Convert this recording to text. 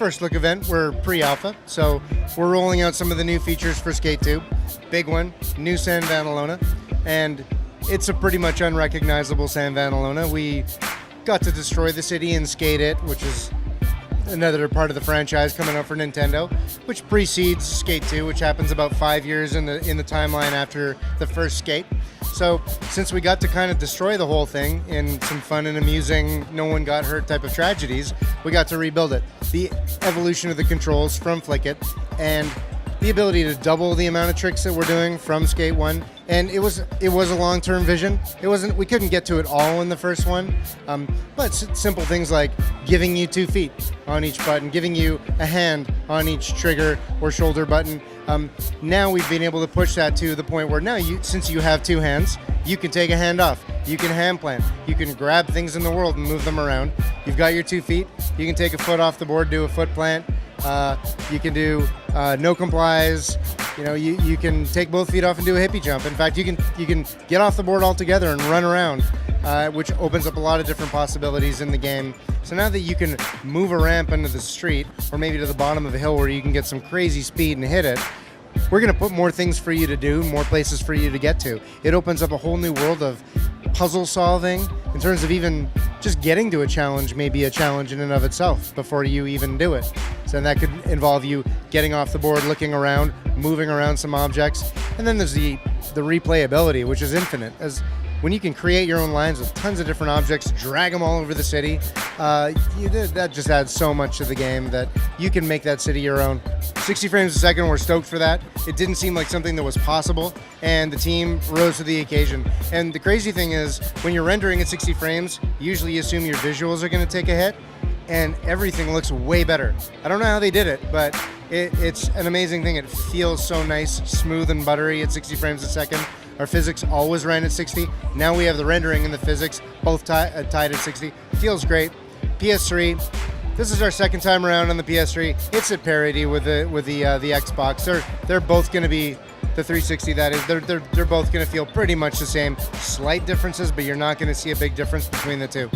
first look event. We're pre-alpha, so we're rolling out some of the new features for Skate 2. Big one, new San Vanalona, and it's a pretty much unrecognizable San Vanalona. We got to destroy the city and Skate It, which is another part of the franchise coming out for Nintendo, which precedes Skate 2, which happens about 5 years in the timeline after the first Skate. So since we got to kind of destroy the whole thing in some fun and amusing, no one got hurt type of tragedies, we got to rebuild it. The evolution of the controls from Flick-It and the ability to double the amount of tricks that we're doing from Skate 1. And it was a long-term vision. We couldn't get to it all in the first one, but simple things like giving you 2 feet on each button, giving you a hand on each trigger or shoulder button. Now we've been able to push that to the point where now since you have 2 hands, you can take a hand off, you can hand plant, you can grab things in the world and move them around. You've got your 2 feet, you can take a foot off the board, do a foot plant. You can do no complies. You can take both feet off and do a hippie jump. In fact, you can get off the board altogether and run around, which opens up a lot of different possibilities in the game. So now that you can move a ramp into the street or maybe to the bottom of a hill where you can get some crazy speed and hit it, we're going to put more things for you to do, more places for you to get to. It opens up a whole new world of puzzle solving in terms of even just getting to a challenge may be a challenge in and of itself before you even do it. So that could involve you getting off the board, looking around, moving around some objects. And then there's the replayability, which is infinite. As when you can create your own lines with tons of different objects, drag them all over the city, that just adds so much to the game that you can make that city your own. 60 frames a second, we're stoked for that. It didn't seem like something that was possible, and the team rose to the occasion. And the crazy thing is, when you're rendering at 60 frames, usually you assume your visuals are going to take a hit, and everything looks way better. I don't know how they did it, but it's an amazing thing. It feels so nice, smooth and buttery at 60 frames a second. Our physics always ran at 60. Now we have the rendering and the physics both tied at 60. Feels great. PS3. This is our second time around on the PS3. It's at parity with the Xbox. They're both going to be the 360. That is, they're both going to feel pretty much the same. Slight differences, but you're not going to see a big difference between the two.